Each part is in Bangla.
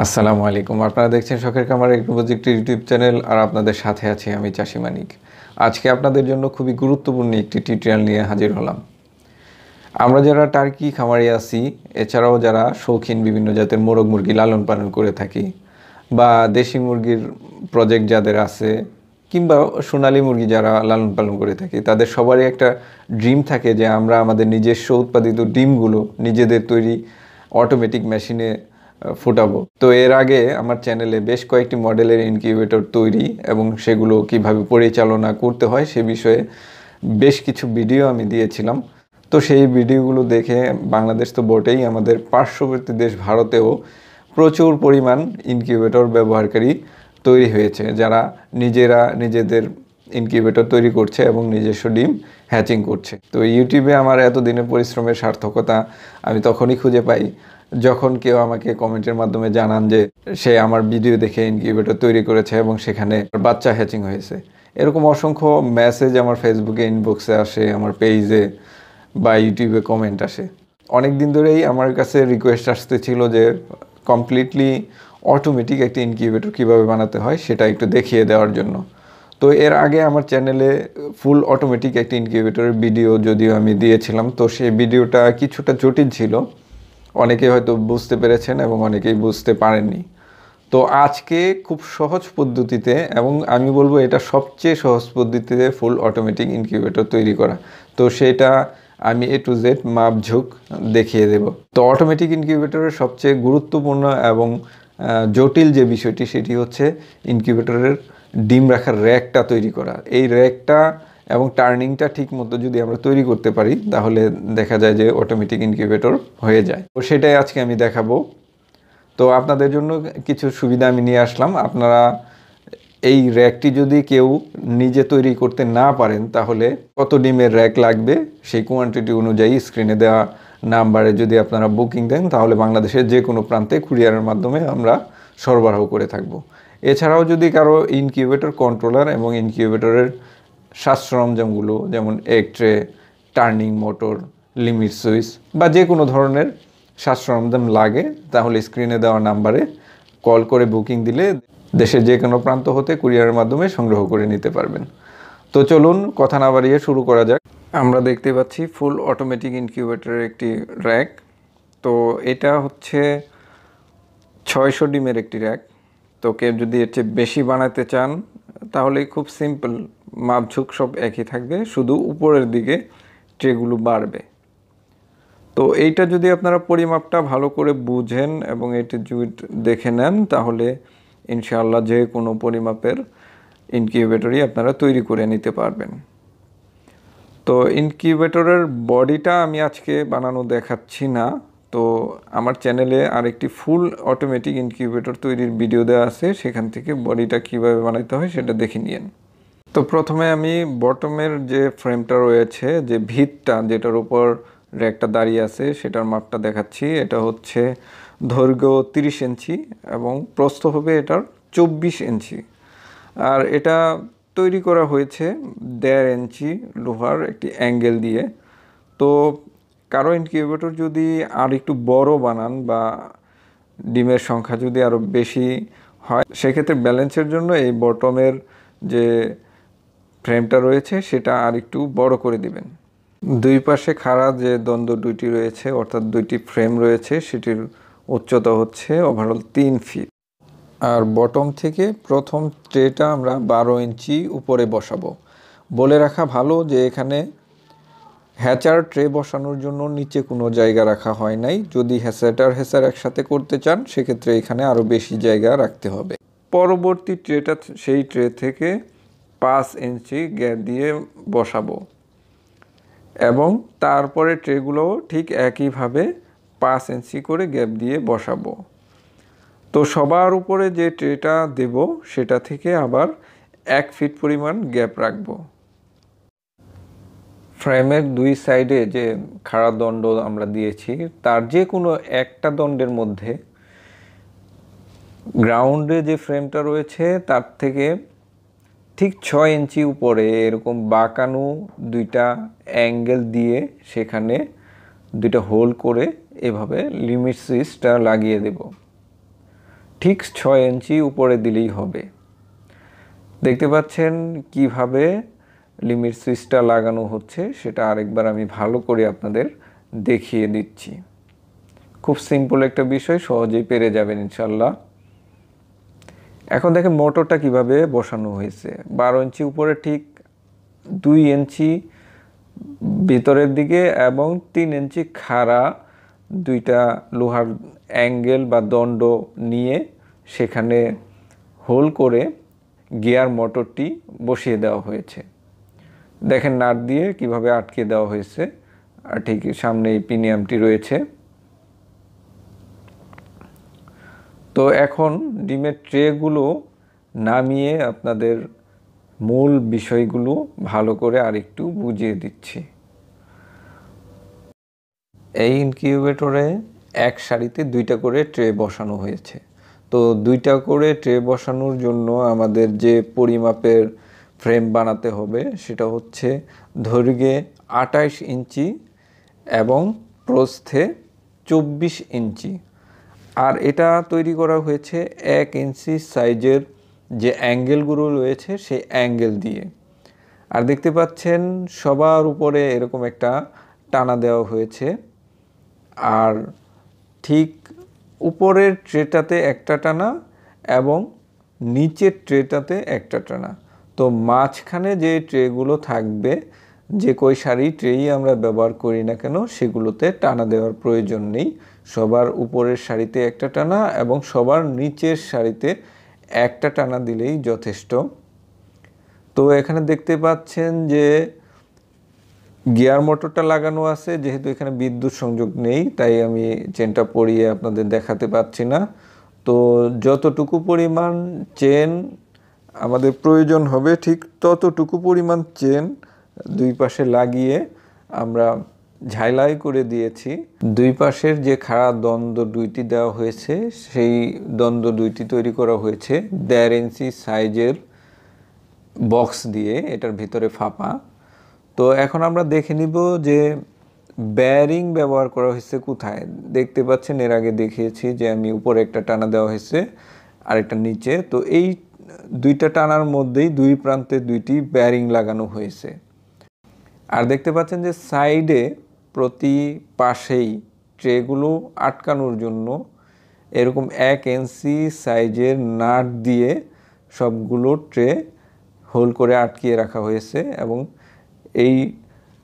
আসসালামু আলাইকুম। আপনারা দেখছেন শখের খামার এগ্রো প্রজেক্ট ইউটিউব চ্যানেল, আর আপনাদের সাথে আছি আমি চাষি মানিক। আজকে আপনাদের জন্য খুবই গুরুত্বপূর্ণ একটি টিউটোরিয়াল নিয়ে হাজির হলাম। আমরা যারা টার্কি খামারে আছি, এছাড়াও যারা শৌখিন বিভিন্ন জাতের মোরগ মুরগি লালন পালন করে থাকি, বা দেশি মুরগির প্রজেক্ট যাদের আছে, কিংবা সোনালী মুরগি যারা লালন পালন করে থাকি, তাদের সবারই একটা ড্রিম থাকে যে আমরা আমাদের নিজস্ব উৎপাদিত ডিমগুলো নিজেদের তৈরি অটোমেটিক মেশিনে ফুটাবো। তো এর আগে আমার চ্যানেলে বেশ কয়েকটি মডেলের ইনকিউবেটর তৈরি এবং সেগুলো কিভাবে পরিচালনা করতে হয় সে বিষয়ে বেশ কিছু ভিডিও আমি দিয়েছিলাম। তো সেই ভিডিওগুলো দেখে বাংলাদেশ তো বটেই, আমাদের পার্শ্ববর্তী দেশ ভারতেও প্রচুর পরিমাণ ইনকিউবেটর ব্যবহারকারী তৈরি হয়েছে, যারা নিজেরা নিজেদের ইনকিউবেটর তৈরি করছে এবং নিজস্ব ডিম হ্যাচিং করছে। তো ইউটিউবে আমার এতদিনের পরিশ্রমের সার্থকতা আমি তখনই খুঁজে পাই যখন কেউ আমাকে কমেন্টের মাধ্যমে জানান যে সে আমার ভিডিও দেখে ইনকিউবেটর তৈরি করেছে এবং সেখানে বাচ্চা হ্যাচিং হয়েছে। এরকম অসংখ্য মেসেজ আমার ফেসবুকে ইনবক্সে আসে, আমার পেজে বা ইউটিউবে কমেন্ট আসে। অনেক দিন ধরেই আমার কাছে রিকোয়েস্ট আসতেছিল যে কমপ্লিটলি অটোমেটিক একটি ইনকিউবেটর কীভাবে বানাতে হয় সেটা একটু দেখিয়ে দেওয়ার জন্য। তো এর আগে আমার চ্যানেলে ফুল অটোমেটিক একটি ইনকিউবেটরের ভিডিও যদিও আমি দিয়েছিলাম, তো সেই ভিডিওটা কিছুটা জটিল ছিল, অনেকেই হয়তো বুঝতে পেরেছেন এবং অনেকেই বুঝতে পারেননি। তো আজকে খুব সহজ পদ্ধতিতে, এবং আমি বলবো এটা সবচেয়ে সহজ পদ্ধতিতে ফুল অটোমেটিক ইনকিউবেটর তৈরি করা, তো সেটা আমি A to Z মাপঝোঁক দেখিয়ে দেব। তো অটোমেটিক ইনকিউবেটরের সবচেয়ে গুরুত্বপূর্ণ এবং জটিল যে বিষয়টি সেটি হচ্ছে ইনকিউবেটরের ডিম রাখার র্যাকটা তৈরি করা। এই র্যাকটা এবং টার্নিংটা ঠিক মতো যদি আমরা তৈরি করতে পারি তাহলে দেখা যায় যে অটোমেটিক ইনকিউবেটর হয়ে যায়। তো সেটাই আজকে আমি দেখাবো। তো আপনাদের জন্য কিছু সুবিধা আমি নিয়ে আসলাম। আপনারা এই র্যাকটি যদি কেউ নিজে তৈরি করতে না পারেন তাহলে কত ডিমের র্যাক লাগবে সেই কোয়ান্টিটি অনুযায়ী স্ক্রিনে দেওয়া নাম্বারে যদি আপনারা বুকিং দেন তাহলে বাংলাদেশের যে কোনো প্রান্তে কুরিয়ারের মাধ্যমে আমরা সরবরাহ করে থাকব। এছাড়াও যদি কারো ইনকিউবেটর কন্ট্রোলার এবং ইনকিউবেটরের শ্বাস সরঞ্জামগুলো যেমন egg tray, turning motor, limit switch বা যে কোনো ধরনের শ্বাস সরঞ্জাম লাগে তাহলে স্ক্রিনে দেওয়া নাম্বারে কল করে বুকিং দিলে দেশের যে কোনো প্রান্ত হতে কুরিয়ারের মাধ্যমে সংগ্রহ করে নিতে পারবেন। তো চলুন কথা না বাড়িয়ে শুরু করা যাক। আমরা দেখতে পাচ্ছি ফুল অটোমেটিক ইনকিউবেটরের একটি র্যাক। তো এটা হচ্ছে 600 ডিমের একটি র্যাক। তো কেউ যদি এর চেয়ে বেশি বানাতে চান তাহলে খুব সিম্পল, মাপঝোঁক সব একই থাকবে, শুধু উপরের দিকে ট্রেগুলো বাড়বে। তো এইটা যদি আপনারা পরিমাপটা ভালো করে বুঝেন এবং এটি যদি দেখে নেন তাহলে ইনশাআল্লাহ যে কোনো পরিমাপের ইনকিউবেটরই আপনারা তৈরি করে নিতে পারবেন। তো ইনকিউবেটরের বডিটা আমি আজকে বানানো দেখাচ্ছি না, তো আমার চ্যানেলে আরেকটি ফুল অটোমেটিক ইনকিউবেটর তৈরির ভিডিও দেওয়া আছে, সেখান থেকে বডিটা কিভাবে বানাইতে হয় সেটা দেখে নিন। তো প্রথমে আমি বটমের যে ফ্রেমটা রয়েছে, যে ভিতটা যেটার উপর র্যাকটা দাঁড়িয়ে আছে সেটার মাপটা দেখাচ্ছি। এটা হচ্ছে দৈর্ঘ্য 30 ইঞ্চি এবং প্রস্থ হবে এটার 24 ইঞ্চি। আর এটা তৈরি করা হয়েছে 1.5 ইঞ্চি লোহার একটি অ্যাঙ্গেল দিয়ে। তো কারো ইনকিউবেটর যদি আর একটু বড় বানান বা ডিমের সংখ্যা যদি আরও বেশি হয় সেক্ষেত্রে ব্যালেন্সের জন্য এই বটমের যে ফ্রেমটা রয়েছে সেটা আর একটু বড় করে দিবেন। দুই পাশে খাড়া যে দ্বন্দ্ব দুইটি রয়েছে অর্থাৎ দুইটি ফ্রেম রয়েছে সেটির উচ্চতা হচ্ছে ওভারঅল 3 ফিট। আর বটম থেকে প্রথম ট্রেটা আমরা 12 ইঞ্চি উপরে বসাবো। বলে রাখা ভালো যে এখানে হ্যাচার ট্রে বসানোর জন্য নিচে কোনো জায়গা রাখা হয় নাই। যদি হ্যাচার একসাথে করতে চান সেক্ষেত্রে এখানে আরও বেশি জায়গা রাখতে হবে। পরবর্তী ট্রেটা সেই ট্রে থেকে 5 ইঞ্চি গ্যাপ দিয়ে বসাবো এবং তারপরে ট্রেগুলোও ঠিক একইভাবে 5 ইঞ্চি করে গ্যাপ দিয়ে বসাবো। তো সবার উপরে যে ট্রেটা দেব সেটা থেকে আবার 1 ফিট পরিমাণ গ্যাপ রাখবো। ফ্রেমের দুই সাইডে যে খাড়া দণ্ড আমরা দিয়েছি তার যে কোনো একটা দণ্ডের মধ্যে গ্রাউন্ডে যে ফ্রেমটা রয়েছে তার থেকে ঠিক 6 ইঞ্চি উপরে এরকম বাঁকানো দুইটা অ্যাঙ্গেল দিয়ে সেখানে দুইটা হোল করে এভাবে লিমিট সুইচটা লাগিয়ে দেব। ঠিক 6 ইঞ্চি উপরে দিলেই হবে। দেখতে পাচ্ছেন কিভাবে লিমিট সুইচটা লাগানো হচ্ছে, সেটা আরেকবার আমি ভালো করে আপনাদের দেখিয়ে দিচ্ছি। খুব সিম্পল একটা বিষয়, সহজেই পেরে যাবেন ইনশাল্লাহ। এখন দেখেন মোটরটা কিভাবে বসানো হয়েছে। 12 ইঞ্চি উপরে ঠিক 2 ইঞ্চি ভিতরের দিকে এবং 3 ইঞ্চি খাড়া দুইটা লোহার অ্যাঙ্গেল বা দণ্ড নিয়ে সেখানে হোল করে গিয়ার মোটরটি বসিয়ে দেওয়া হয়েছে। দেখেন নাট দিয়ে কিভাবে আটকে দেওয়া হয়েছে, আর ঠিক সামনে এই পিনিয়ামটি রয়েছে। তো এখন ডিমের ট্রেগুলো নামিয়ে আপনাদের মূল বিষয়গুলো ভালো করে আরেকটু বুঝিয়ে দিচ্ছি। এই ইনকিউবেটরে এক সারিতে 2টা করে ট্রে বসানো হয়েছে। তো 2টা করে ট্রে বসানোর জন্য আমাদের যে পরিমাপের ফ্রেম বানাতে হবে সেটা হচ্ছে দৈর্ঘ্যে 28 ইঞ্চি এবং প্রস্থে 24 ইঞ্চি। আর এটা তৈরি করা হয়েছে 1 ইঞ্চি সাইজের যে অ্যাঙ্গেলগুলো রয়েছে সেই অ্যাঙ্গেল দিয়ে। আর দেখতে পাচ্ছেন সবার উপরে এরকম একটা টানা দেওয়া হয়েছে, আর ঠিক উপরের ট্রেটাতে একটা টানা এবং নিচের ট্রেটাতে একটা টানা। তো মাঝখানে যে ট্রেগুলো থাকবে, যে কই সারি ট্রেই আমরা ব্যবহার করি না কেন, সেগুলোতে টানা দেওয়ার প্রয়োজন নেই। সবার উপরের সারিতে একটা টানা এবং সবার নিচের সারিতে একটা টানা দিলেই যথেষ্ট। তো এখানে দেখতে পাচ্ছেন যে গিয়ার মোটরটা লাগানো আছে, যেহেতু এখানে বিদ্যুৎ সংযোগ নেই তাই আমি চেনটা পরিয়ে আপনাদের দেখাতে পাচ্ছি না। তো যতটুকু পরিমাণ চেন আমাদের প্রয়োজন হবে ঠিক ততটুকু পরিমাণ চেন দুই পাশে লাগিয়ে আমরা ঝাইলাই করে দিয়েছি। দুই পাশের যে খাড়া দ্বন্দ্ব দুইটি দেওয়া হয়েছে সেই দ্বন্দ্ব দুইটি তৈরি করা হয়েছে 1.5 ইঞ্চি সাইজের বক্স দিয়ে, এটার ভিতরে ফাঁপা। তো এখন আমরা দেখে নিব যে বেয়ারিং ব্যবহার করা হয়েছে কোথায়। দেখতে পাচ্ছেন এর আগে দেখিয়েছি যে আমি উপরে একটা টানা দেওয়া হয়েছে আর একটা নিচে। তো এই 2টা টানার মধ্যেই 2 প্রান্তে 2টি বেয়ারিং লাগানো হয়েছে। আর দেখতে পাচ্ছেন যে সাইডে প্রতি পাশেই ট্রেগুলো আটকানোর জন্য এরকম 1 ইঞ্চি সাইজের নাট দিয়ে সবগুলো ট্রে হোল করে আটকিয়ে রাখা হয়েছে, এবং এই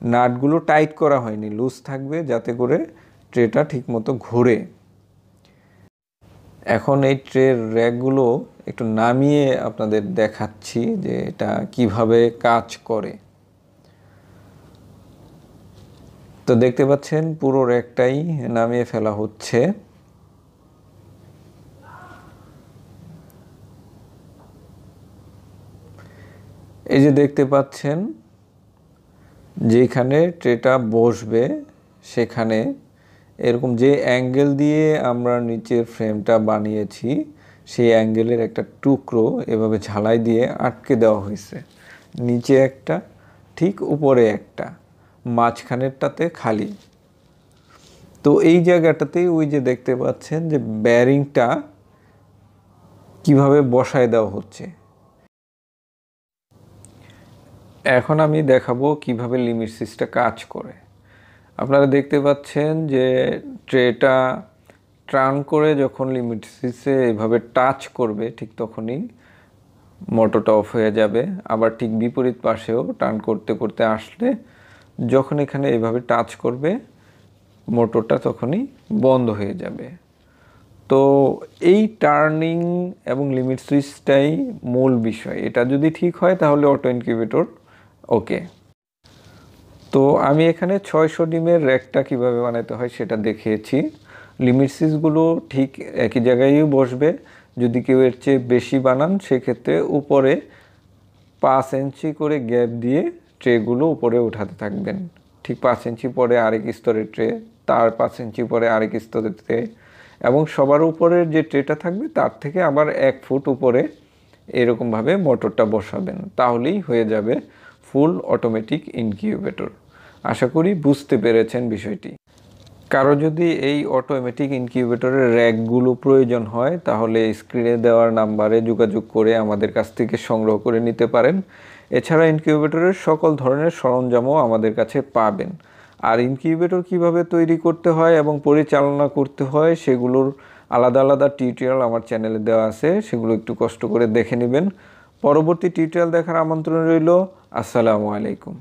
নাটগুলো টাইট করা হয়নি, লুজ থাকবে যাতে করে ট্রেটা ঠিকমতো ঘোরে। এখন এই ট্রের র্যাকগুলো একটু নামিয়ে আপনাদের দেখাচ্ছি যে এটা কিভাবে কাজ করে। তো দেখতে পাচ্ছেন পুরো র্যাকটাই নামিয়ে ফেলা হচ্ছে। এই যে দেখতে পাচ্ছেন যেখানে ট্রেটা বসবে সেখানে এরকম যে অ্যাঙ্গেল দিয়ে আমরা নিচের ফ্রেমটা বানিয়েছি সেই অ্যাঙ্গেলের একটা টুকরো এভাবে ঝালাই দিয়ে আটকে দেওয়া হয়েছে। নিচে একটা, ঠিক উপরে একটা, মাঝখানেরটাতে খালি। তো এই জায়গাটাতেই ওই যে দেখতে পাচ্ছেন যে বেয়ারিংটা কিভাবে বসায় দেওয়া হচ্ছে। এখন আমি দেখাবো কিভাবে লিমিট সুইচটা কাজ করে। আপনারা দেখতে পাচ্ছেন যে ট্রেটা টার্ন করে যখন লিমিট সুইচে এভাবে টাচ করবে ঠিক তখনই মোটরটা অফ হয়ে যাবে। আবার ঠিক বিপরীত পাশেও টার্ন করতে করতে আসলে যখন এখানে এভাবে টাচ করবে মোটরটা তখনই বন্ধ হয়ে যাবে। তো এই টার্নিং এবং লিমিট সুইচটাই মূল বিষয়। এটা যদি ঠিক হয় তাহলে অটো ইনকিউবেটর ওকে। তো আমি এখানে 600 ডিমের র্যাকটা কিভাবে বানাতে হয় সেটা দেখিয়েছি। লিমিট সুইচগুলো ঠিক একই জায়গায়ই বসবে। যদি কেউ এর চেয়ে বেশি বানান সেক্ষেত্রে উপরে 5 ইঞ্চি করে গ্যাপ দিয়ে ট্রেগুলো উপরে উঠাতে থাকবেন। ঠিক 5 ইঞ্চি পরে আরেক স্তরের ট্রে, তার 5 ইঞ্চি পরে আরেক স্তরের ট্রে, এবং সবার উপরের যে ট্রেটা থাকবে তার থেকে আবার 1 ফুট উপরে এরকমভাবে মোটরটা বসাবেন। তাহলেই হয়ে যাবে ফুল অটোমেটিক ইনকিউবেটর। আশা করি বুঝতে পেরেছেন বিষয়টি। কারো যদি এই অটোমেটিক ইনকিউবেটরের র্যাকগুলো প্রয়োজন হয় তাহলে স্ক্রিনে দেওয়ার নাম্বারে যোগাযোগ করে আমাদের কাছ থেকে সংগ্রহ করে নিতে পারেন। এছাড়া ইনকিউবেটরের সকল ধরনের সরঞ্জামও আমাদের কাছে পাবেন। আর ইনকিউবেটর কিভাবে তৈরি করতে হয় এবং পরিচালনা করতে হয় সেগুলোর আলাদা আলাদা টিউটোরিয়াল আমার চ্যানেলে দেওয়া আছে, সেগুলো একটু কষ্ট করে দেখে নেবেন। পরবর্তী টিউটোরিয়াল দেখার আমন্ত্রণ রইল। আসসালামু আলাইকুম।